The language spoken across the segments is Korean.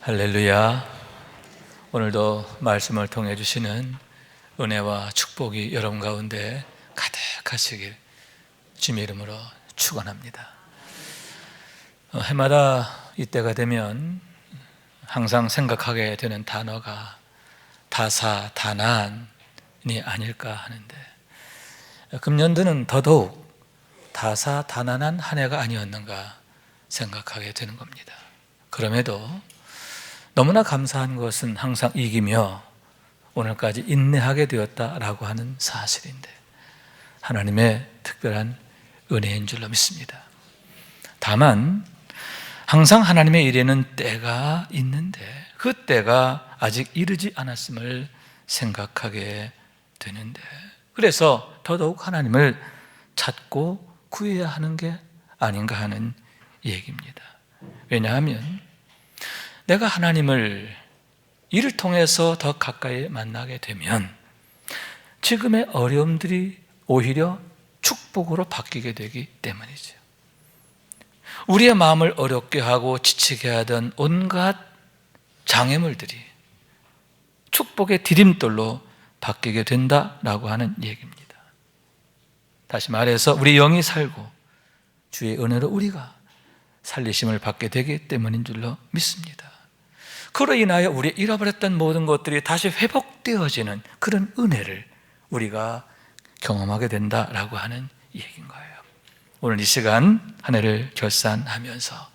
할렐루야. 오늘도 말씀을 통해 주시는 은혜와 축복이 여러분 가운데 가득하시길 주님의 이름으로 축원합니다. 해마다 이때가 되면 항상 생각하게 되는 단어가 다사다난이 아닐까 하는데, 금년도는 더더욱 다사다난한 한 해가 아니었는가 생각하게 되는 겁니다. 그럼에도 너무나 감사한 것은 항상 이기며 오늘까지 인내하게 되었다라고 하는 사실인데, 하나님의 특별한 은혜인 줄로 믿습니다. 다만 항상 하나님의 일에는 때가 있는데 그 때가 아직 이르지 않았음을 생각하게 되는데, 그래서 더더욱 하나님을 찾고 구해야 하는 게 아닌가 하는 얘기입니다. 왜냐하면 내가 하나님을 이를 통해서 더 가까이 만나게 되면 지금의 어려움들이 오히려 축복으로 바뀌게 되기 때문이죠. 우리의 마음을 어렵게 하고 지치게 하던 온갖 장애물들이 축복의 디딤돌로 바뀌게 된다라고 하는 얘기입니다. 다시 말해서 우리 영이 살고 주의 은혜로 우리가 살리심을 받게 되기 때문인 줄로 믿습니다. 그로 인하여 우리 잃어버렸던 모든 것들이 다시 회복되어지는 그런 은혜를 우리가 경험하게 된다라고 하는 얘기인 거예요. 오늘 이 시간 한 해를 결산하면서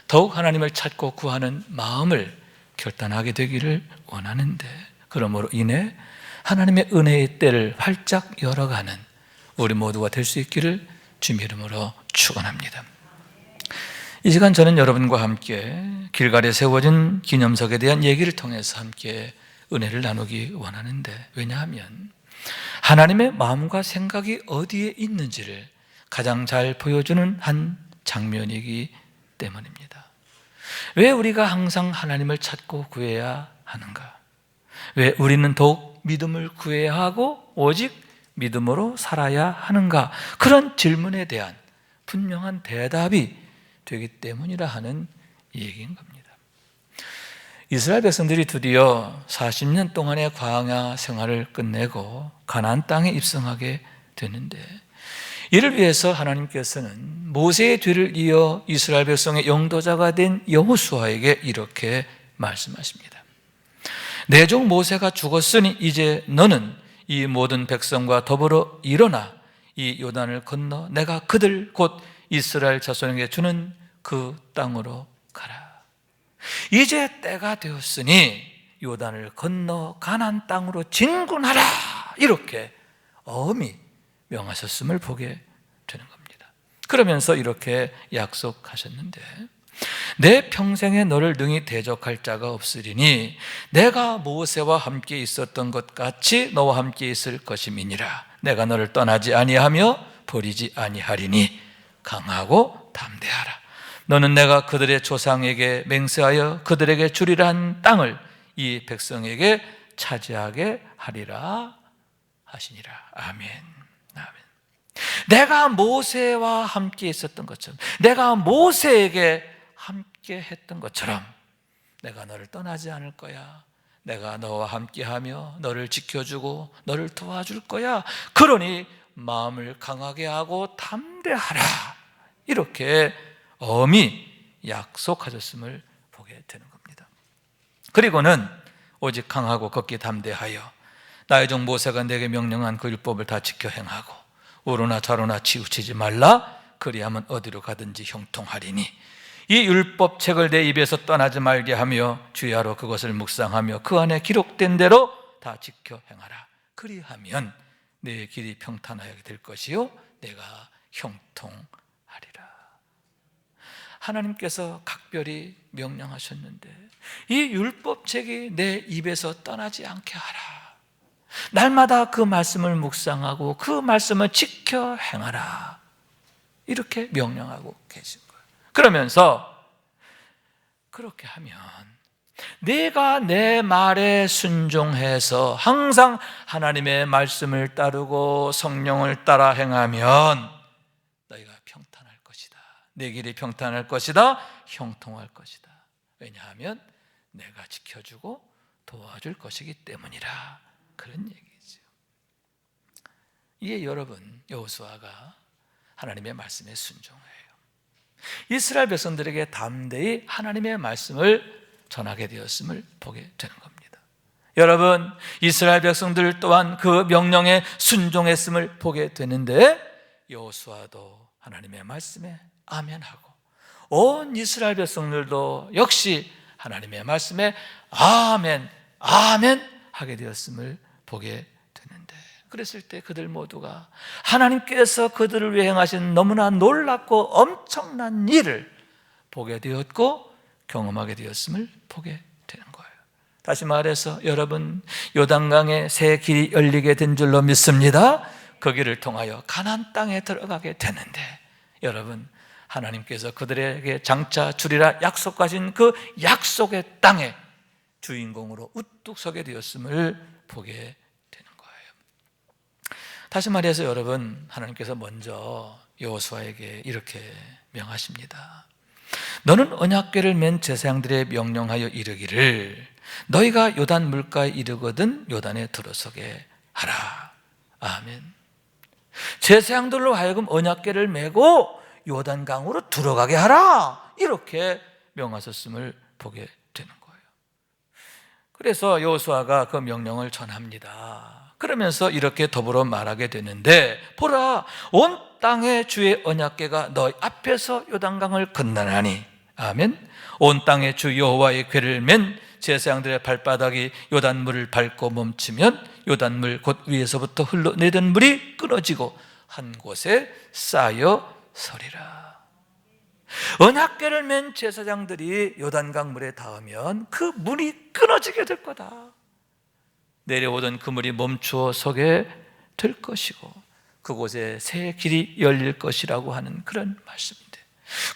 더욱 하나님을 찾고 구하는 마음을 결단하게 되기를 원하는데, 그러므로 인해 하나님의 은혜의 때를 활짝 열어가는 우리 모두가 될 수 있기를 주님의 이름으로 축원합니다. 이 시간 저는 여러분과 함께 길갈에 세워진 기념석에 대한 얘기를 통해서 함께 은혜를 나누기 원하는데, 왜냐하면 하나님의 마음과 생각이 어디에 있는지를 가장 잘 보여주는 한 장면이기 때문입니다. 왜 우리가 항상 하나님을 찾고 구해야 하는가? 왜 우리는 더욱 믿음을 구해야 하고 오직 믿음으로 살아야 하는가? 그런 질문에 대한 분명한 대답이 되기 때문이라 하는 얘기인 겁니다. 이스라엘 백성들이 드디어 40년 동안의 광야 생활을 끝내고 가나안 땅에 입성하게 되는데, 이를 위해서 하나님께서는 모세의 뒤를 이어 이스라엘 백성의 영도자가 된 여호수아에게 이렇게 말씀하십니다. 내 종 모세가 죽었으니 이제 너는 이 모든 백성과 더불어 일어나 이 요단을 건너 내가 그들 곧 이스라엘 자손에게 주는 그 땅으로 가라. 이제 때가 되었으니 요단을 건너 가나안 땅으로 진군하라. 이렇게 엄히 명하셨음을 보게 되는 겁니다. 그러면서 이렇게 약속하셨는데, 내 평생에 너를 능히 대적할 자가 없으리니 내가 모세와 함께 있었던 것 같이 너와 함께 있을 것임이니라. 내가 너를 떠나지 아니하며 버리지 아니하리니 강하고 담대하라. 너는 내가 그들의 조상에게 맹세하여 그들에게 주리라 한 땅을 이 백성에게 차지하게 하리라 하시니라. 아멘. 아멘. 내가 모세와 함께 있었던 것처럼, 내가 모세에게 함께 했던 것처럼 내가 너를 떠나지 않을 거야. 내가 너와 함께하며 너를 지켜주고 너를 도와줄 거야. 그러니 마음을 강하게 하고 담대하라. 이렇게 엄히 약속하셨음을 보게 되는 겁니다. 그리고는 오직 강하고 걷기 담대하여 나의 종 모세가 내게 명령한 그 율법을 다 지켜 행하고 우로나 좌로나 치우치지 말라. 그리하면 어디로 가든지 형통하리니 이 율법책을 내 입에서 떠나지 말게 하며 주야로 그것을 묵상하며 그 안에 기록된 대로 다 지켜 행하라. 그리하면 내 길이 평탄하게 될 것이요 내가 형통하리라. 하나님께서 각별히 명령하셨는데 이 율법책이 내 입에서 떠나지 않게 하라. 날마다 그 말씀을 묵상하고 그 말씀을 지켜 행하라. 이렇게 명령하고 계신 거예요. 그러면서 그렇게 하면 내가 내 말에 순종해서 항상 하나님의 말씀을 따르고 성령을 따라 행하면 너희가 평탄할 것이다. 내 길이 평탄할 것이다. 형통할 것이다. 왜냐하면 내가 지켜주고 도와줄 것이기 때문이라, 그런 얘기죠. 이게 여러분, 여호수아가 하나님의 말씀에 순종해요. 이스라엘 백성들에게 담대히 하나님의 말씀을 전하게 되었음을 보게 되는 겁니다. 여러분, 이스라엘 백성들 또한 그 명령에 순종했음을 보게 되는데, 여호수아도 하나님의 말씀에 아멘하고 온 이스라엘 백성들도 역시 하나님의 말씀에 아멘, 아멘 하게 되었음을 보게 되는데, 그랬을 때 그들 모두가 하나님께서 그들을 위해 행하신 너무나 놀랍고 엄청난 일을 보게 되었고 경험하게 되었음을 보게 되는 거예요. 다시 말해서 여러분, 요단강에 새 길이 열리게 된 줄로 믿습니다. 그 길을 통하여 가나안 땅에 들어가게 되는데, 여러분, 하나님께서 그들에게 장차 주리라 약속하신 그 약속의 땅에 주인공으로 우뚝 서게 되었음을 보게 되는 거예요. 다시 말해서 여러분, 하나님께서 먼저 여호수아에게 이렇게 명하십니다. 너는 언약궤를 맨 제사장들에 명령하여 이르기를 너희가 요단 물가에 이르거든 요단에 들어서게 하라. 아멘. 제사장들로 하여금 언약궤를 메고 요단강으로 들어가게 하라, 이렇게 명하셨음을 보게 되는 거예요. 그래서 여호수아가 그 명령을 전합니다. 그러면서 이렇게 더불어 말하게 되는데, 보라, 온 땅의 주의 언약궤가 너희 앞에서 요단강을 건너나니, 아멘. 온 땅의 주 여호와의 궤를 맨 제사장들의 발바닥이 요단물을 밟고 멈추면 요단물 곧 위에서부터 흘러내던 물이 끊어지고 한 곳에 쌓여 서리라. 언약궤를 맨 제사장들이 요단강 물에 닿으면 그 물이 끊어지게 될 거다. 내려오던 그 물이 멈추어 서게 될 것이고 그곳에 새 길이 열릴 것이라고 하는 그런 말씀인데,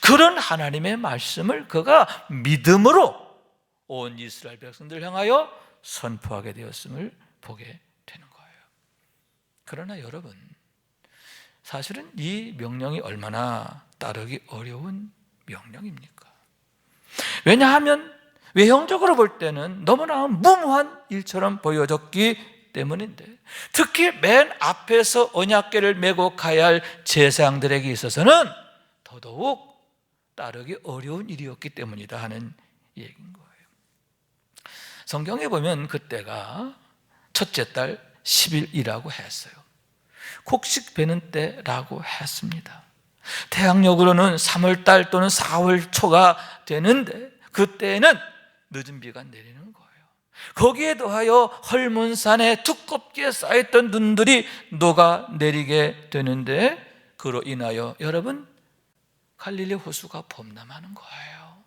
그런 하나님의 말씀을 그가 믿음으로 온 이스라엘 백성들을 향하여 선포하게 되었음을 보게 되는 거예요. 그러나 여러분, 사실은 이 명령이 얼마나 따르기 어려운 명령입니까? 왜냐하면 외형적으로 볼 때는 너무나 무모한 일처럼 보여졌기 때문인데, 특히 맨 앞에서 언약궤를 메고 가야 할 제사장들에게 있어서는 더더욱 따르기 어려운 일이었기 때문이다 하는 얘기인 거예요. 성경에 보면 그때가 첫째 달 10일이라고 했어요. 곡식 베는 때라고 했습니다. 태양력으로는 3월달 또는 4월 초가 되는데, 그때는 늦은 비가 내리는 거예요. 거기에 더하여 헐몬산에 두껍게 쌓였던 눈들이 녹아내리게 되는데, 그로 인하여 여러분, 갈릴리 호수가 범람하는 거예요.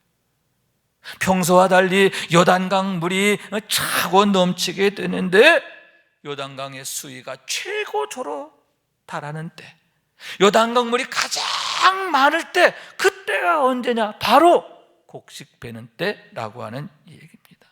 평소와 달리 요단강 물이 차고 넘치게 되는데, 요단강의 수위가 최고조로 달하는 때, 요단강 물이 가장 많을 때, 그때가 언제냐? 바로 곡식 베는 때라고 하는 얘기입니다.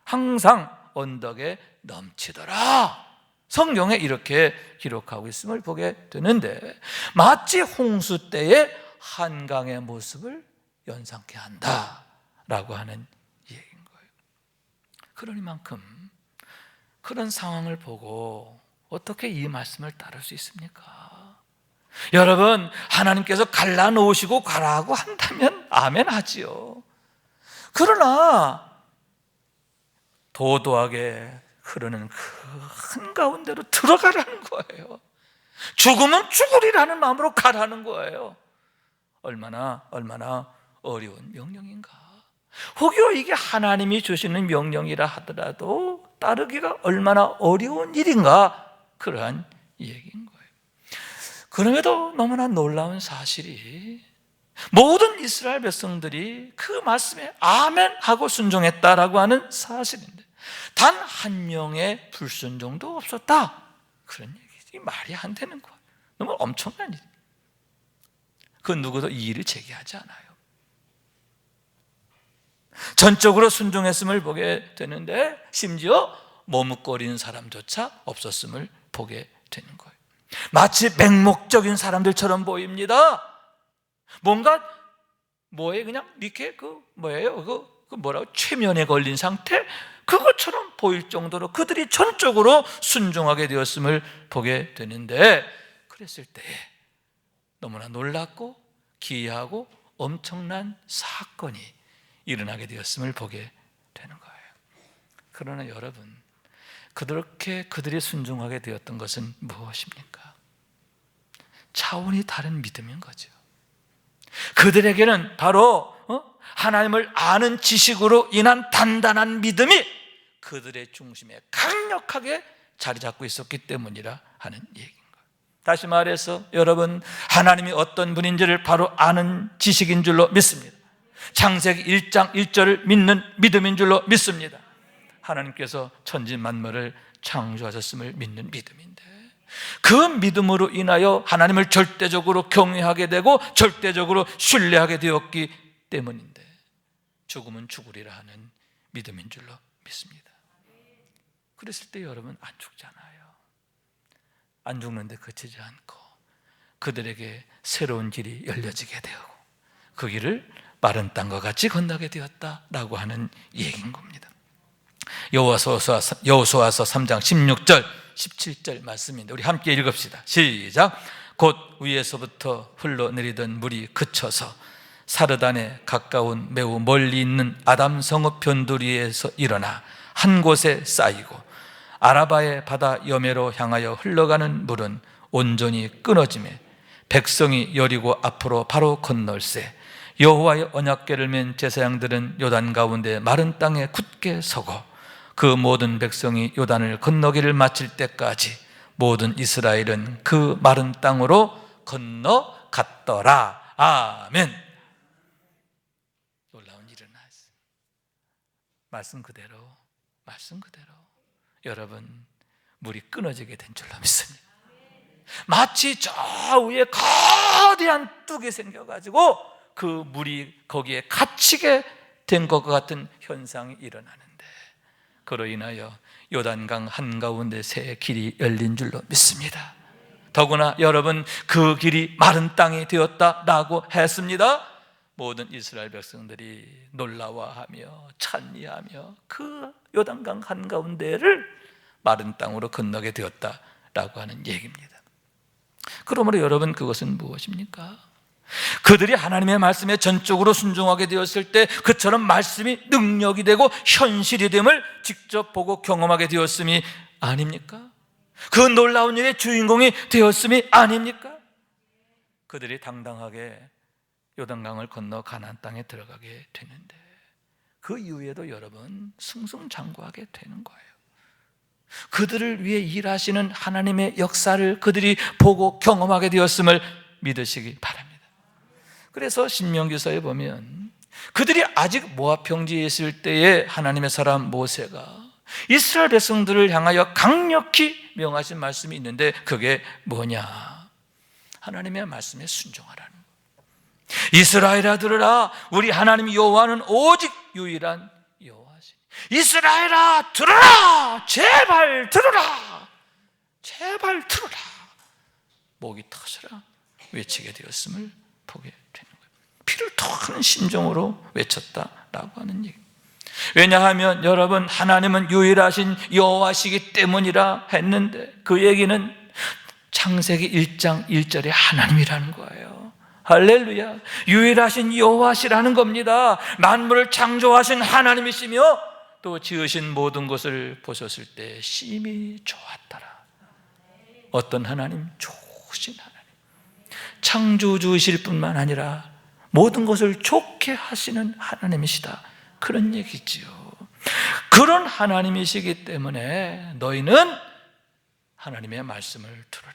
항상 언덕에 넘치더라. 성경에 이렇게 기록하고 있음을 보게 되는데, 마치 홍수 때의 한강의 모습을 연상케 한다라고 하는 얘기인 거예요. 그러니만큼 그런 상황을 보고 어떻게 이 말씀을 따를 수 있습니까? 여러분, 하나님께서 갈라놓으시고 가라고 한다면 아멘 하지요. 그러나 도도하게 흐르는 그 한가운데로 들어가라는 거예요. 죽으면 죽으리라는 마음으로 가라는 거예요. 얼마나 어려운 명령인가. 혹여 이게 하나님이 주시는 명령이라 하더라도 따르기가 얼마나 어려운 일인가, 그러한 얘기인 거예요. 그럼에도 너무나 놀라운 사실이, 모든 이스라엘 백성들이 그 말씀에 아멘 하고 순종했다라고 하는 사실인데, 단 한 명의 불순종도 없었다, 그런 얘기지. 말이 안 되는 거예요. 너무 엄청난 일. 그 누구도 이의를 제기하지 않아요. 전적으로 순종했음을 보게 되는데, 심지어 머뭇거리는 사람조차 없었음을 보게 되는 거예요. 마치 맹목적인 사람들처럼 보입니다. 뭔가 그냥 이렇게 뭐예요? 최면에 걸린 상태, 그것처럼 보일 정도로 그들이 전적으로 순종하게 되었음을 보게 되는데, 그랬을 때에 너무나 놀랍고 기이하고 엄청난 사건이 일어나게 되었음을 보게 되는 거예요. 그러나 여러분, 그렇게 그들이 순종하게 되었던 것은 무엇입니까? 차원이 다른 믿음인 거죠. 그들에게는 바로 하나님을 아는 지식으로 인한 단단한 믿음이 그들의 중심에 강력하게 자리 잡고 있었기 때문이라 하는 얘기인 거예요. 다시 말해서 여러분, 하나님이 어떤 분인지를 바로 아는 지식인 줄로 믿습니다. 창세기 1장 1절을 믿는 믿음인 줄로 믿습니다. 하나님께서 천지 만물을 창조하셨음을 믿는 믿음인데, 그 믿음으로 인하여 하나님을 절대적으로 경외하게 되고 절대적으로 신뢰하게 되었기 때문인데, 죽으면 죽으리라 하는 믿음인 줄로 믿습니다. 그랬을 때 여러분, 안 죽잖아요. 안 죽는데 그치지 않고 그들에게 새로운 길이 열려지게 되고 그 길을 마른 땅과 같이 건너게 되었다라고 하는 얘기인 겁니다. 여호수아서 3장 16절 17절 말씀인데, 우리 함께 읽읍시다. 시작. 곧 위에서부터 흘러내리던 물이 그쳐서 사르단에 가까운 매우 멀리 있는 아담 성읍 변두리에서 일어나 한 곳에 쌓이고, 아라바의 바다 여매로 향하여 흘러가는 물은 온전히 끊어지매 백성이 여리고 앞으로 바로 건널세. 여호와의 언약궤를 맨 제사장들은 요단 가운데 마른 땅에 굳게 서고, 그 모든 백성이 요단을 건너기를 마칠 때까지 모든 이스라엘은 그 마른 땅으로 건너갔더라. 아멘. 놀라운 일은 나왔어요. 말씀 그대로 여러분, 물이 끊어지게 된 줄로 믿습니다. 마치 저 위에 거대한 뚝이 생겨가지고 그 물이 거기에 갇히게 된 것과 같은 현상이 일어나는데, 그로 인하여 요단강 한가운데 새 길이 열린 줄로 믿습니다. 더구나 여러분, 그 길이 마른 땅이 되었다라고 했습니다. 모든 이스라엘 백성들이 놀라워하며 찬미하며 그 요단강 한가운데를 마른 땅으로 건너게 되었다라고 하는 얘기입니다. 그러므로 여러분, 그것은 무엇입니까? 그들이 하나님의 말씀에 전적으로 순종하게 되었을 때 그처럼 말씀이 능력이 되고 현실이 됨을 직접 보고 경험하게 되었음이 아닙니까? 그 놀라운 일의 주인공이 되었음이 아닙니까? 그들이 당당하게 요단강을 건너 가나안 땅에 들어가게 되는데, 그 이후에도 여러분, 승승장구하게 되는 거예요. 그들을 위해 일하시는 하나님의 역사를 그들이 보고 경험하게 되었음을 믿으시기 바랍니다. 그래서 신명기서에 보면 그들이 아직 모압 평지에 있을 때에 하나님의 사람 모세가 이스라엘 백성들을 향하여 강력히 명하신 말씀이 있는데, 그게 뭐냐? 하나님의 말씀에 순종하라는 거예요. 이스라엘아 들으라, 우리 하나님 여호와는 오직 유일한 여호와시니. 이스라엘아 들으라, 제발 들으라, 제발 들으라, 목이 터져라 외치게 되었음을 보게 되는 거예요. 피를 토하는 심정으로 외쳤다라고 하는 얘기. 왜냐하면 여러분, 하나님은 유일하신 여호와시기 때문이라 했는데, 그 얘기는 창세기 1장 1절에 하나님이라는 거예요. 할렐루야. 유일하신 여호와시라는 겁니다. 만물을 창조하신 하나님이시며 또 지으신 모든 것을 보셨을 때 심히 좋았더라. 어떤 하나님? 좋으신 하나님. 창조주이실 뿐만 아니라 모든 것을 좋게 하시는 하나님이시다, 그런 얘기지요. 그런 하나님이시기 때문에 너희는 하나님의 말씀을 들으라.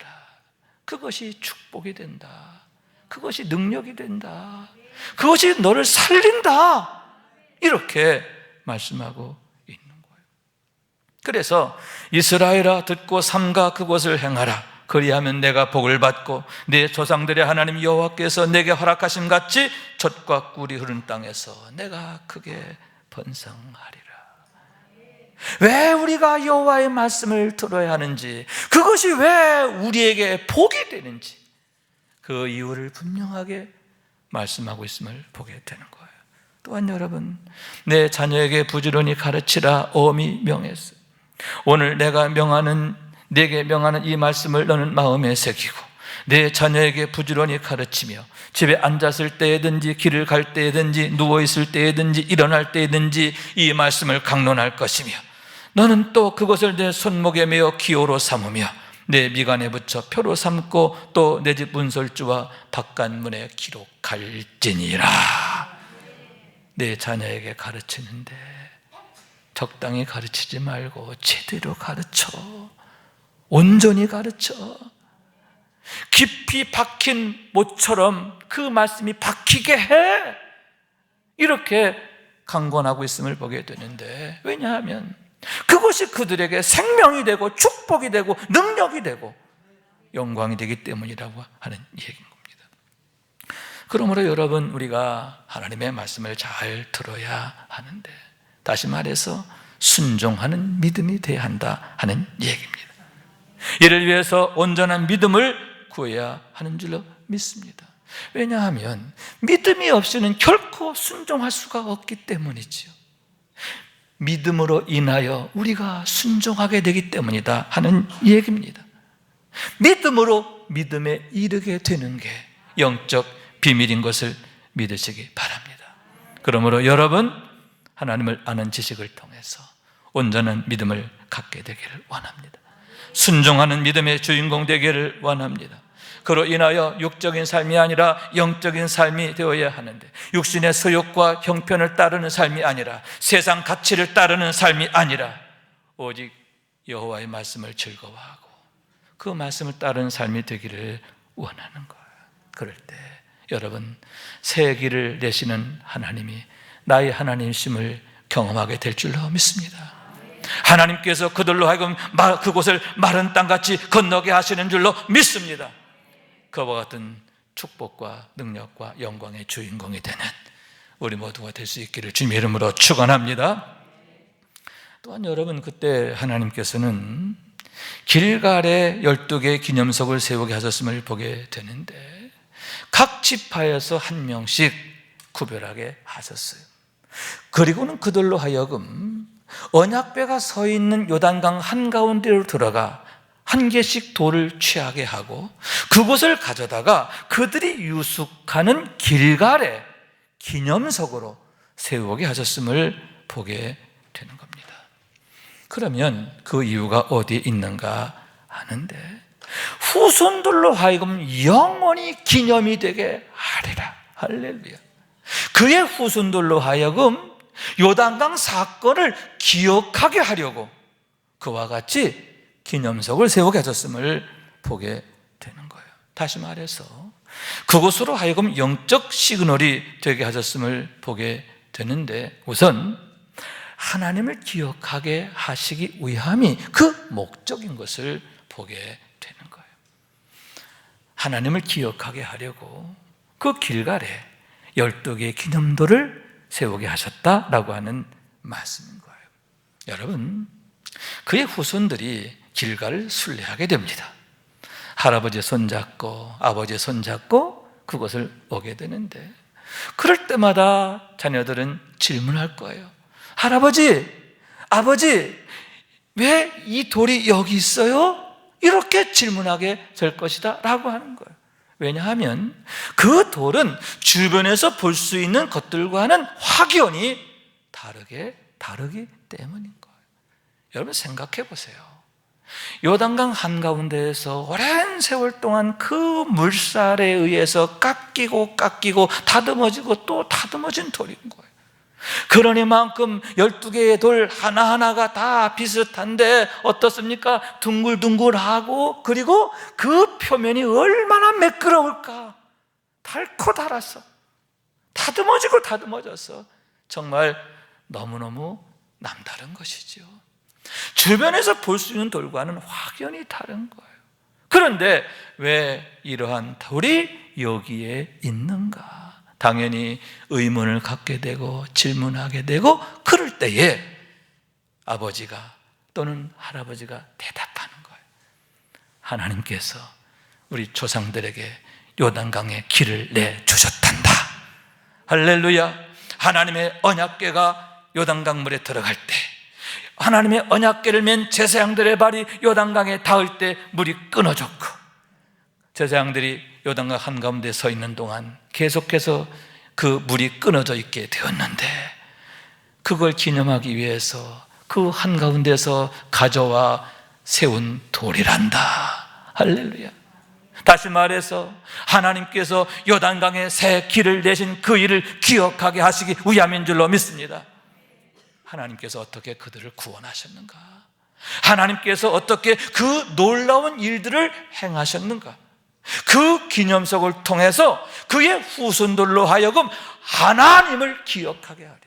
그것이 축복이 된다. 그것이 능력이 된다. 그것이 너를 살린다. 이렇게 말씀하고 있는 거예요. 그래서 이스라엘아 듣고 삼가 그것을 행하라. 그리하면 내가 복을 받고 내 조상들의 하나님 여호와께서 내게 허락하심 같이 젖과 꿀이 흐르는 땅에서 내가 크게 번성하리라. 왜 우리가 여호와의 말씀을 들어야 하는지, 그것이 왜 우리에게 복이 되는지, 그 이유를 분명하게 말씀하고 있음을 보게 되는 거예요. 또한 여러분, 내 자녀에게 부지런히 가르치라 엄히 명했어요. 오늘 내게 명하는 이 말씀을 너는 마음에 새기고 내 자녀에게 부지런히 가르치며 집에 앉았을 때든지 길을 갈 때든지 누워있을 때든지 일어날 때든지 이 말씀을 강론할 것이며 너는 또 그것을 내 손목에 메어 기호로 삼으며 내 미간에 붙여 표로 삼고 또 내 집 문설주와 바깥문에 기록할지니라. 내 자녀에게 가르치는데 적당히 가르치지 말고 제대로 가르쳐, 온전히 가르쳐. 깊이 박힌 못처럼 그 말씀이 박히게 해, 이렇게 강권하고 있음을 보게 되는데, 왜냐하면 그것이 그들에게 생명이 되고 축복이 되고 능력이 되고 영광이 되기 때문이라고 하는 얘기인 겁니다. 그러므로 여러분, 우리가 하나님의 말씀을 잘 들어야 하는데, 다시 말해서 순종하는 믿음이 되어야 한다 하는 얘기입니다. 이를 위해서 온전한 믿음을 구해야 하는 줄로 믿습니다. 왜냐하면 믿음이 없이는 결코 순종할 수가 없기 때문이지요. 믿음으로 인하여 우리가 순종하게 되기 때문이다 하는 얘기입니다. 믿음으로 믿음에 이르게 되는 게 영적 비밀인 것을 믿으시기 바랍니다. 그러므로 여러분, 하나님을 아는 지식을 통해서 온전한 믿음을 갖게 되기를 원합니다. 순종하는 믿음의 주인공 되기를 원합니다. 그로 인하여 육적인 삶이 아니라 영적인 삶이 되어야 하는데, 육신의 소욕과 형편을 따르는 삶이 아니라 세상 가치를 따르는 삶이 아니라 오직 여호와의 말씀을 즐거워하고 그 말씀을 따르는 삶이 되기를 원하는 거예요. 그럴 때 여러분, 새 길을 내시는 하나님이 나의 하나님이심을 경험하게 될 줄로 믿습니다. 하나님께서 그들로 하여금 그곳을 마른 땅같이 건너게 하시는 줄로 믿습니다. 그와 같은 축복과 능력과 영광의 주인공이 되는 우리 모두가 될 수 있기를 주님의 이름으로 축원합니다. 또한 여러분, 그때 하나님께서는 길갈에 12개의 기념석을 세우게 하셨음을 보게 되는데, 각 지파에서 한 명씩 구별하게 하셨어요. 그리고는 그들로 하여금 언약궤가 서 있는 요단강 한가운데로 들어가 한 개씩 돌을 취하게 하고 그곳을 가져다가 그들이 유숙하는 길갈에 기념석으로 세우게 하셨음을 보게 되는 겁니다. 그러면 그 이유가 어디에 있는가 하는데, 후손들로 하여금 영원히 기념이 되게 하리라. 할렐루야. 그의 후손들로 하여금 요단강 사건을 기억하게 하려고 그와 같이 기념석을 세우게 하셨음을 보게 되는 거예요. 다시 말해서 그곳으로 하여금 영적 시그널이 되게 하셨음을 보게 되는데, 우선 하나님을 기억하게 하시기 위함이 그 목적인 것을 보게 되는 거예요. 하나님을 기억하게 하려고 그 길갈에 12개의 기념돌을 세우게 하셨다라고 하는 말씀인 거예요. 여러분, 그의 후손들이 길갈을 순례하게 됩니다. 할아버지 손잡고 아버지 손잡고 그곳을 오게 되는데, 그럴 때마다 자녀들은 질문할 거예요. 할아버지, 아버지, 왜 이 돌이 여기 있어요? 이렇게 질문하게 될 것이다 라고 하는 거예요. 왜냐하면 그 돌은 주변에서 볼 수 있는 것들과는 확연히 다르기 때문인 거예요. 여러분, 생각해 보세요. 요단강 한가운데에서 오랜 세월 동안 그 물살에 의해서 깎이고 다듬어지고 또 다듬어진 돌인 거예요. 그러니만큼 12개의 돌 하나하나가 다 비슷한데 어떻습니까? 둥글둥글하고, 그리고 그 표면이 얼마나 매끄러울까? 닳고 닳아서 다듬어지고 다듬어져서 정말 너무너무 남다른 것이죠. 주변에서 볼 수 있는 돌과는 확연히 다른 거예요. 그런데 왜 이러한 돌이 여기에 있는가? 당연히 의문을 갖게 되고 질문하게 되고, 그럴 때에 아버지가 또는 할아버지가 대답하는 거예요. 하나님께서 우리 조상들에게 요단강에 길을 내주셨단다. 할렐루야. 하나님의 언약궤가 요단강물에 들어갈 때, 하나님의 언약궤를 맨 제사장들의 발이 요단강에 닿을 때 물이 끊어졌고, 제사장들이 요단강 한가운데 서 있는 동안 계속해서 그 물이 끊어져 있게 되었는데, 그걸 기념하기 위해서 그 한가운데서 가져와 세운 돌이란다. 할렐루야. 다시 말해서 하나님께서 요단강에 새 길을 내신 그 일을 기억하게 하시기 위함인 줄로 믿습니다. 하나님께서 어떻게 그들을 구원하셨는가? 하나님께서 어떻게 그 놀라운 일들을 행하셨는가? 그 기념석을 통해서 그의 후손들로 하여금 하나님을 기억하게 하려고,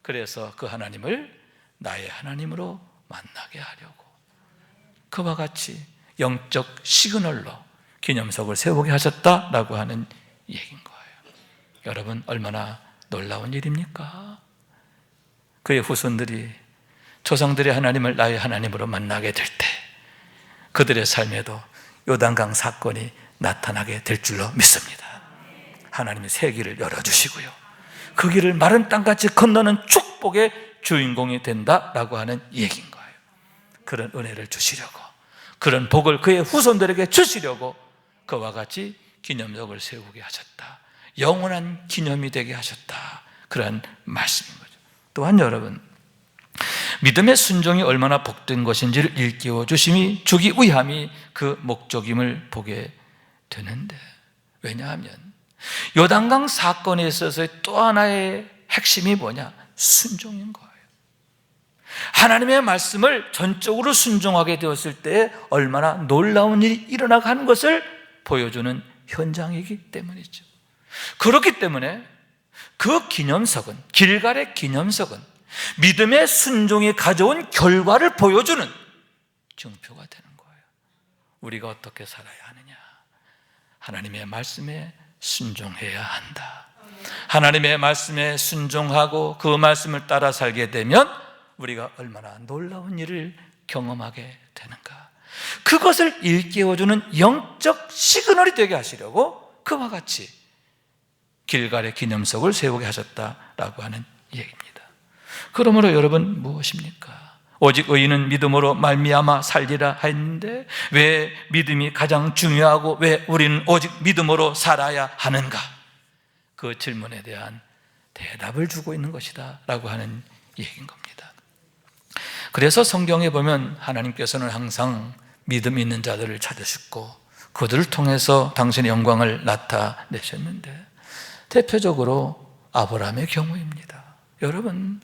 그래서 그 하나님을 나의 하나님으로 만나게 하려고 그와 같이 영적 시그널로 기념석을 세우게 하셨다라고 하는 얘기인 거예요. 여러분, 얼마나 놀라운 일입니까? 그의 후손들이 조상들의 하나님을 나의 하나님으로 만나게 될 때 그들의 삶에도 요단강 사건이 나타나게 될 줄로 믿습니다. 하나님이 새 길을 열어주시고요, 그 길을 마른 땅같이 건너는 축복의 주인공이 된다라고 하는 얘기인 거예요. 그런 은혜를 주시려고, 그런 복을 그의 후손들에게 주시려고 그와 같이 기념석을 세우게 하셨다, 영원한 기념이 되게 하셨다, 그런 말씀인 거죠. 또한 여러분, 믿음의 순종이 얼마나 복된 것인지를 일깨워 주심이 주기 위함이 그 목적임을 보게 되는데, 왜냐하면 요단강 사건에 있어서의 또 하나의 핵심이 뭐냐? 순종인 거예요. 하나님의 말씀을 전적으로 순종하게 되었을 때 얼마나 놀라운 일이 일어나가는 것을 보여주는 현장이기 때문이죠. 그렇기 때문에 그 기념석은, 길갈의 기념석은 믿음의 순종이 가져온 결과를 보여주는 증표가 되는 거예요. 우리가 어떻게 살아야 하느냐? 하나님의 말씀에 순종해야 한다. 하나님의 말씀에 순종하고 그 말씀을 따라 살게 되면 우리가 얼마나 놀라운 일을 경험하게 되는가, 그것을 일깨워주는 영적 시그널이 되게 하시려고 그와 같이 길갈의 기념석을 세우게 하셨다라고 하는 얘기입니다. 그러므로 여러분, 무엇입니까? 오직 의인은 믿음으로 말미암아 살리라 했는데 왜 믿음이 가장 중요하고 왜 우리는 오직 믿음으로 살아야 하는가? 그 질문에 대한 대답을 주고 있는 것이다 라고 하는 얘기인 겁니다. 그래서 성경에 보면 하나님께서는 항상 믿음 있는 자들을 찾으셨고 그들을 통해서 당신의 영광을 나타내셨는데, 대표적으로 아브라함의 경우입니다. 여러분,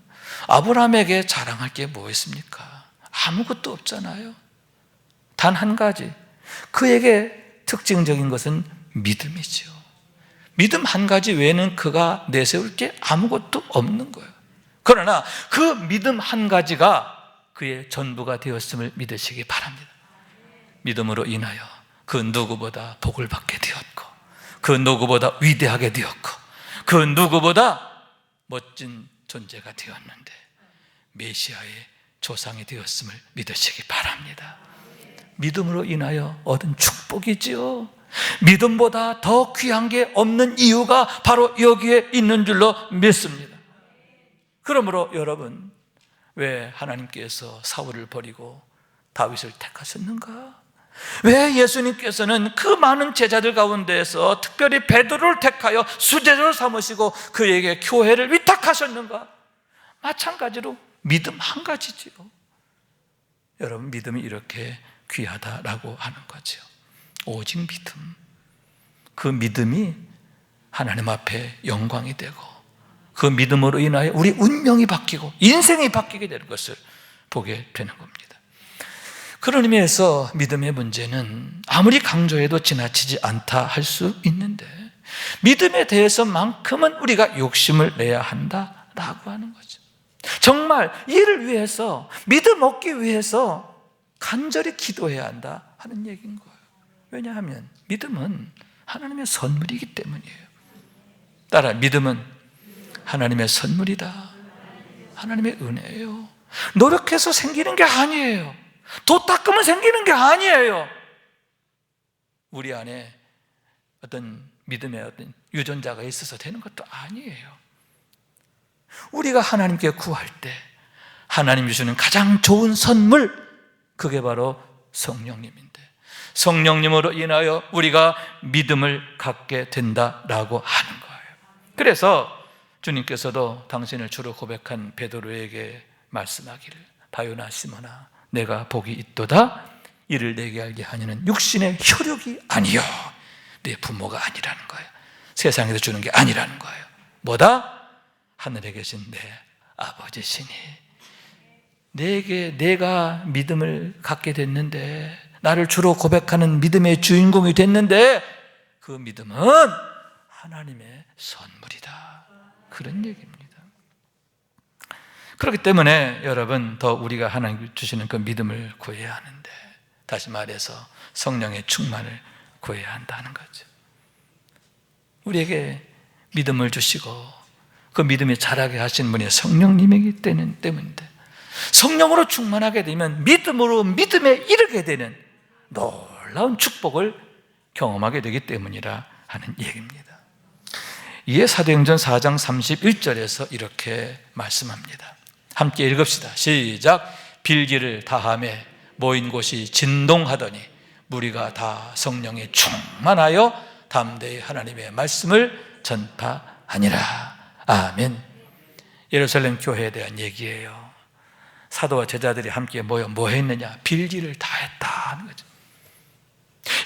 아브라함에게 자랑할 게 뭐였습니까? 아무것도 없잖아요. 단 한 가지, 그에게 특징적인 것은 믿음이죠. 믿음 한 가지 외에는 그가 내세울 게 아무것도 없는 거예요. 그러나 그 믿음 한 가지가 그의 전부가 되었음을 믿으시기 바랍니다. 믿음으로 인하여 그 누구보다 복을 받게 되었고, 그 누구보다 위대하게 되었고, 그 누구보다 멋진 존재가 되었는데 메시아의 조상이 되었음을 믿으시기 바랍니다. 믿음으로 인하여 얻은 축복이지요. 믿음보다 더 귀한 게 없는 이유가 바로 여기에 있는 줄로 믿습니다. 그러므로 여러분, 왜 하나님께서 사울을 버리고 다윗을 택하셨는가? 왜 예수님께서는 그 많은 제자들 가운데에서 특별히 베드로를 택하여 수제자로 삼으시고 그에게 교회를 위탁하셨는가? 마찬가지로 믿음 한 가지지요. 여러분, 믿음이 이렇게 귀하다라고 하는 거죠. 오직 믿음. 그 믿음이 하나님 앞에 영광이 되고 그 믿음으로 인하여 우리 운명이 바뀌고 인생이 바뀌게 되는 것을 보게 되는 겁니다. 그런 의미에서 믿음의 문제는 아무리 강조해도 지나치지 않다 할 수 있는데, 믿음에 대해서만큼은 우리가 욕심을 내야 한다라고 하는 거죠. 정말 이를 위해서, 믿음 얻기 위해서 간절히 기도해야 한다 하는 얘기인 거예요. 왜냐하면 믿음은 하나님의 선물이기 때문이에요. 따라 믿음은 하나님의 선물이다. 하나님의 은혜예요. 노력해서 생기는 게 아니에요. 도 닦으면 생기는 게 아니에요. 우리 안에 어떤 믿음의 어떤 유전자가 있어서 되는 것도 아니에요. 우리가 하나님께 구할 때 하나님이 주시는 가장 좋은 선물, 그게 바로 성령님인데, 성령님으로 인하여 우리가 믿음을 갖게 된다라고 하는 거예요. 그래서 주님께서도 당신을 주로 고백한 베드로에게 말씀하기를, 바요나 시몬아, 내가 복이 있도다. 이를 내게 알게 하니는 육신의 혈육이 아니요, 내 부모가 아니라는 거예요. 세상에서 주는 게 아니라는 거예요. 뭐다? 하늘에 계신 내 아버지시니. 내가 믿음을 갖게 됐는데, 나를 주로 고백하는 믿음의 주인공이 됐는데, 그 믿음은 하나님의 선물이다, 그런 얘기입니다. 그렇기 때문에 여러분, 더 우리가 하나님 주시는 그 믿음을 구해야 하는데, 다시 말해서 성령의 충만을 구해야 한다는 거죠. 우리에게 믿음을 주시고 그 믿음이 자라게 하신 분이 성령님이기 때문인데, 성령으로 충만하게 되면 믿음으로 믿음에 이르게 되는 놀라운 축복을 경험하게 되기 때문이라 하는 얘기입니다. 이에 사도행전 4장 31절에서 이렇게 말씀합니다. 함께 읽읍시다. 시작. 빌기를 다하매 모인 곳이 진동하더니 무리가 다 성령에 충만하여 담대히 하나님의 말씀을 전파하니라. 아멘. 예루살렘 교회에 대한 얘기예요. 사도와 제자들이 함께 모여 뭐 했느냐? 빌기를 다 했다 하는 거죠.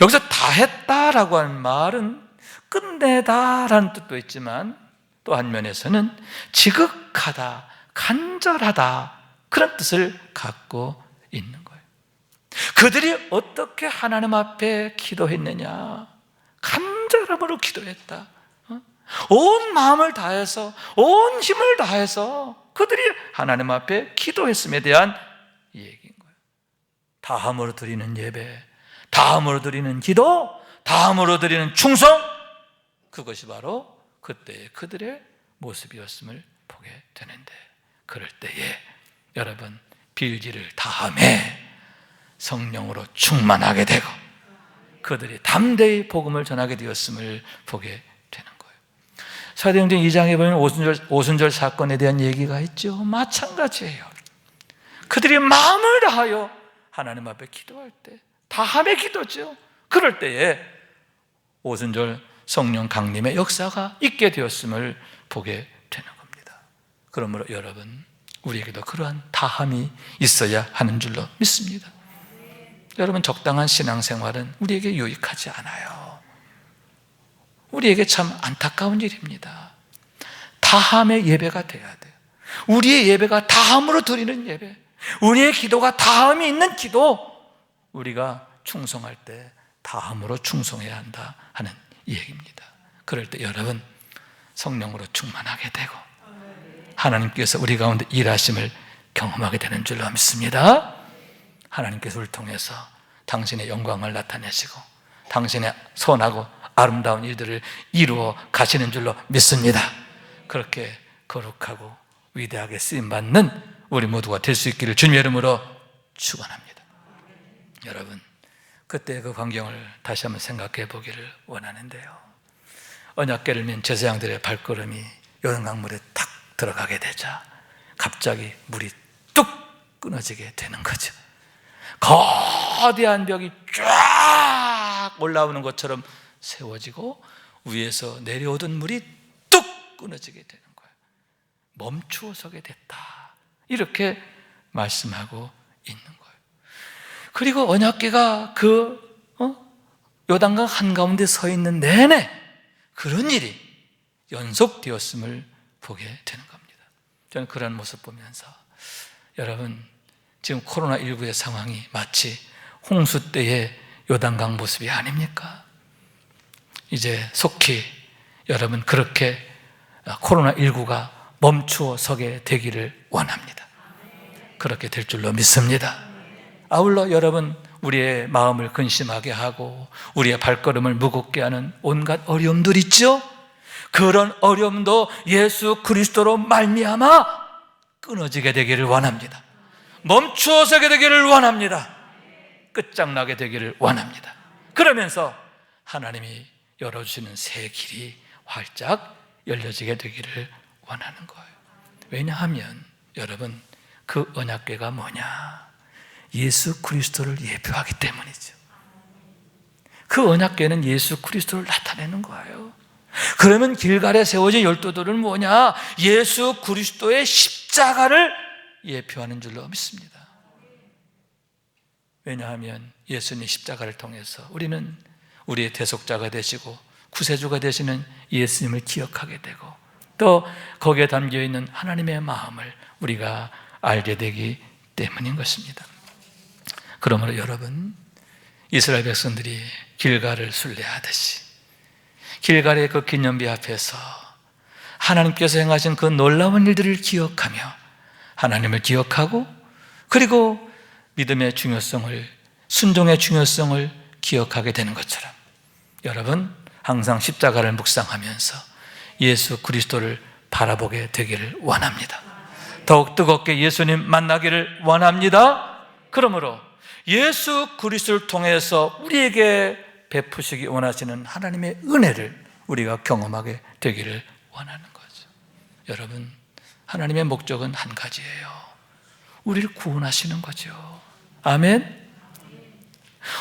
여기서 다 했다라고 하는 말은 끝내다라는 뜻도 있지만, 또 한 면에서는 지극하다, 간절하다, 그런 뜻을 갖고 있는 거예요. 그들이 어떻게 하나님 앞에 기도했느냐? 간절함으로 기도했다. 온 마음을 다해서, 온 힘을 다해서 그들이 하나님 앞에 기도했음에 대한 얘기인 거예요. 다함으로 드리는 예배, 다함으로 드리는 기도, 다함으로 드리는 충성, 그것이 바로 그때의 그들의 모습이었음을 보게 되는데, 그럴 때에 여러분, 빌기를 다함에 성령으로 충만하게 되고 그들이 담대히 복음을 전하게 되었음을 보게 되는 거예요. 사도행전 2장에 보면 오순절 사건에 대한 얘기가 있죠. 마찬가지예요. 그들이 마음을 다하여 하나님 앞에 기도할 때, 다함의 기도죠. 그럴 때에 오순절 성령 강림의 역사가 있게 되었음을 보게 되는 겁니다. 그러므로 여러분, 우리에게도 그러한 다함이 있어야 하는 줄로 믿습니다. 여러분, 적당한 신앙생활은 우리에게 유익하지 않아요. 우리에게 참 안타까운 일입니다. 다함의 예배가 돼야 돼요. 우리의 예배가 다함으로 드리는 예배, 우리의 기도가 다함이 있는 기도, 우리가 충성할 때 다함으로 충성해야 한다 하는 얘기입니다. 그럴 때 여러분, 성령으로 충만하게 되고 하나님께서 우리 가운데 일하심을 경험하게 되는 줄로 믿습니다. 하나님께서 우리를 통해서 당신의 영광을 나타내시고 당신의 선하고 아름다운 일들을 이루어 가시는 줄로 믿습니다. 그렇게 거룩하고 위대하게 쓰임받는 우리 모두가 될 수 있기를 주님의 이름으로 축원합니다. 여러분, 그때 그 광경을 다시 한번 생각해 보기를 원하는데요, 언약궤를 맨 제사장들의 발걸음이 요단강물에 탁 들어가게 되자 갑자기 물이 뚝 끊어지게 되는 거죠. 거대한 벽이 쫙 올라오는 것처럼 세워지고 위에서 내려오던 물이 뚝 끊어지게 되는 거예요. 멈추어 서게 됐다, 이렇게 말씀하고 있는 거예요. 그리고 언약궤가 요단강 한가운데 서 있는 내내 그런 일이 연속되었음을 보게 되는 겁니다. 저는 그런 모습 보면서, 여러분, 지금 코로나19의 상황이 마치 홍수 때의 요단강 모습이 아닙니까? 이제 속히 여러분, 그렇게 코로나19가 멈추어 서게 되기를 원합니다. 그렇게 될 줄로 믿습니다. 아울러 여러분, 우리의 마음을 근심하게 하고 우리의 발걸음을 무겁게 하는 온갖 어려움들 있죠? 그런 어려움도 예수 그리스도로 말미암아 끊어지게 되기를 원합니다. 멈추어 서게 되기를 원합니다. 끝장나게 되기를 원합니다. 그러면서 하나님이 열어주시는 새 길이 활짝 열려지게 되기를 원하는 거예요. 왜냐하면 여러분, 그 언약궤가 뭐냐? 예수 그리스도를 예표하기 때문이죠. 그 언약궤는 예수 그리스도를 나타내는 거예요. 그러면 길갈에 세워진 12돌은 뭐냐? 예수 그리스도의 십자가를 예표하는 줄로 믿습니다. 왜냐하면 예수님 십자가를 통해서 우리는 우리의 대속자가 되시고 구세주가 되시는 예수님을 기억하게 되고, 또 거기에 담겨있는 하나님의 마음을 우리가 알게 되기 때문인 것입니다. 그러므로 여러분, 이스라엘 백성들이 길갈을 순례하듯이 길갈의 그 기념비 앞에서 하나님께서 행하신 그 놀라운 일들을 기억하며 하나님을 기억하고, 그리고 믿음의 중요성을, 순종의 중요성을 기억하게 되는 것처럼 여러분, 항상 십자가를 묵상하면서 예수 그리스도를 바라보게 되기를 원합니다. 더욱 뜨겁게 예수님 만나기를 원합니다. 그러므로 예수 그리스도를 통해서 우리에게 베푸시기 원하시는 하나님의 은혜를 우리가 경험하게 되기를 원하는 거죠. 여러분, 하나님의 목적은 한 가지예요. 우리를 구원하시는 거죠. 아멘.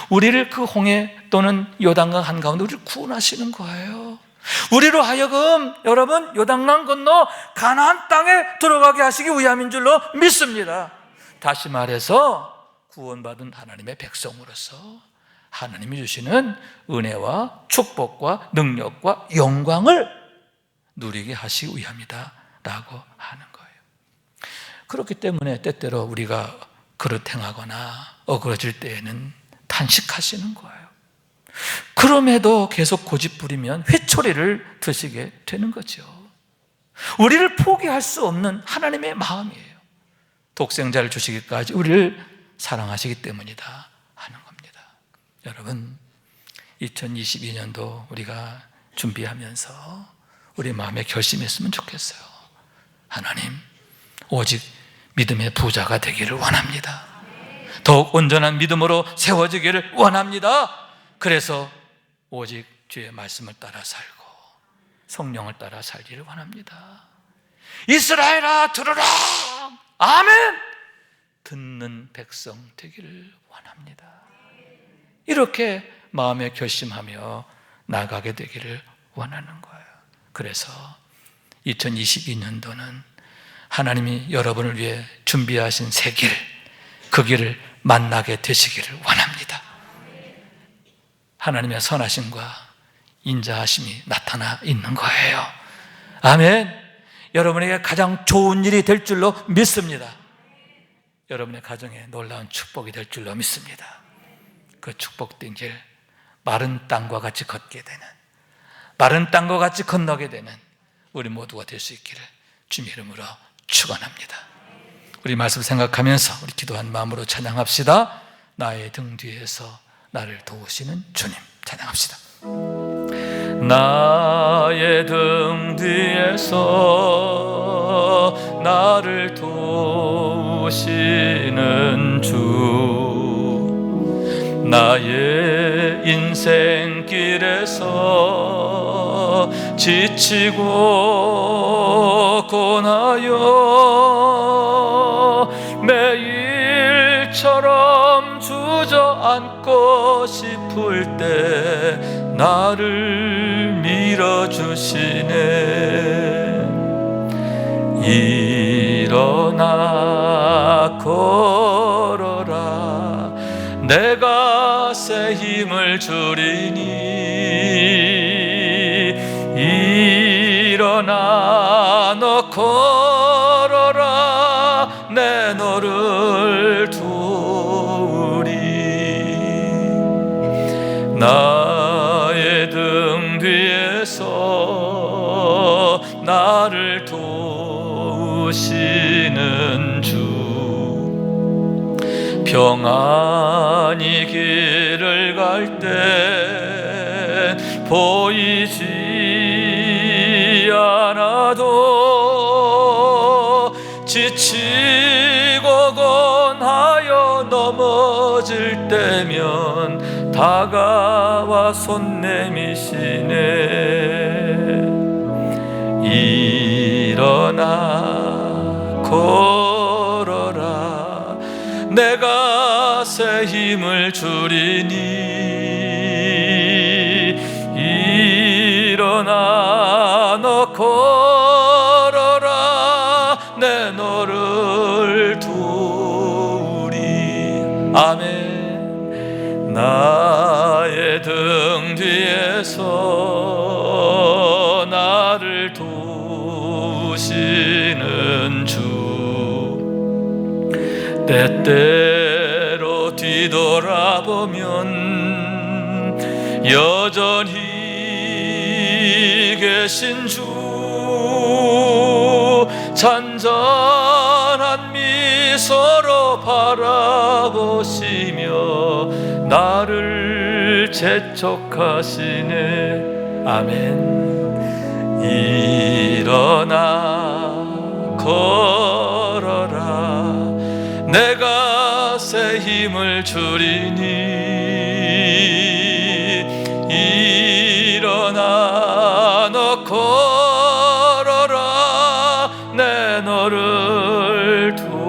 우리를 그 홍해 또는 요단강 한가운데 우리를 구원하시는 거예요. 우리로 하여금 여러분, 요단강 건너 가나안 땅에 들어가게 하시기 위함인 줄로 믿습니다. 다시 말해서 구원받은 하나님의 백성으로서 하나님이 주시는 은혜와 축복과 능력과 영광을 누리게 하시기 위함이다 라고 하는 거예요. 그렇기 때문에 때때로 우리가 그릇 행하거나 어그러질 때에는 탄식하시는 거예요. 그럼에도 계속 고집부리면 회초리를 드시게 되는 거죠. 우리를 포기할 수 없는 하나님의 마음이에요. 독생자를 주시기까지 우리를 사랑하시기 때문이다 하는 겁니다. 여러분, 2022년도 우리가 준비하면서 우리 마음에 결심했으면 좋겠어요. 하나님, 오직 믿음의 부자가 되기를 원합니다. 더욱 온전한 믿음으로 세워지기를 원합니다. 그래서 오직 주의 말씀을 따라 살고 성령을 따라 살기를 원합니다. 이스라엘아 들으라! 아멘! 듣는 백성 되기를 원합니다. 이렇게 마음에 결심하며 나가게 되기를 원하는 거예요. 그래서 2022년도는 하나님이 여러분을 위해 준비하신 새 길, 그 길을 만나게 되시기를 원합니다. 하나님의 선하심과 인자하심이 나타나 있는 거예요. 아멘. 여러분에게 가장 좋은 일이 될 줄로 믿습니다. 여러분의 가정에 놀라운 축복이 될 줄로 믿습니다. 그 축복된 길, 마른 땅과 같이 걷게 되는, 마른 땅과 같이 건너게 되는 우리 모두가 될 수 있기를 주님의 이름으로 축원합니다. 우리 말씀 생각하면서 우리 기도한 마음으로 찬양합시다. 나의 등 뒤에서 나를 도우시는 주님, 찬양합시다. 나의 등 뒤에서 나를 도우시는 주, 나의 인생길에서 지치고 고나여 매일처럼 주저앉고 싶을 때 나를 밀어주시네. 일어나 걸어라, 내가 새 힘을 주리니. 일어나 너 걸어라, 내 너를 도우리. 나의 등 뒤에서 나를 도우시는 주, 평안히 길을 갈 때 보이지 않아도 지치고 권하여 넘어질 때면 다가와 손 내미시네. 일어나 걸어라. 내가 새 힘을 주리니 일어나 너 걸어라. 내 너를 도우리. 아멘. 나의 등 뒤에서 나를 도우시는 주, 때때로 뒤돌아보면 여전히 계신 주, 잔잔한 미소로 바라보시며 나를 재촉하시네. 아멘. 일어나 걸어라. 내가 새 힘을 주리니 일어나 너 걸어라. 내 너를 도우리.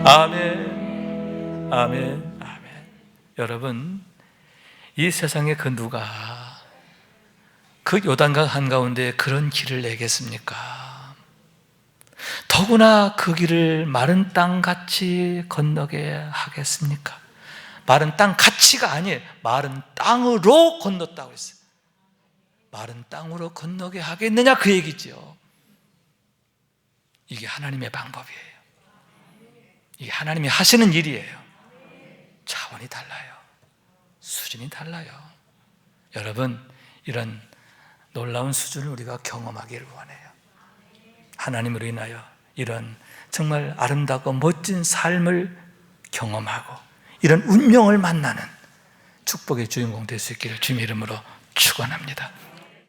아멘, 아멘, 아멘. 여러분, 이 세상에 그 누가 그 요단강 한가운데 그런 길을 내겠습니까? 더구나 그 길을 마른 땅같이 건너게 하겠습니까? 마른 땅같이가 아니에요. 마른 땅으로 건넜다고 했어요. 마른 땅으로 건너게 하겠느냐, 그 얘기죠. 이게 하나님의 방법이에요. 이게 하나님이 하시는 일이에요. 차원이 달라요. 수준이 달라요. 여러분, 이런 놀라운 수준을 우리가 경험하기를 원해요. 하나님으로 인하여 이런 정말 아름답고 멋진 삶을 경험하고 이런 운명을 만나는 축복의 주인공 될 수 있기를 주님의 이름으로 축원합니다.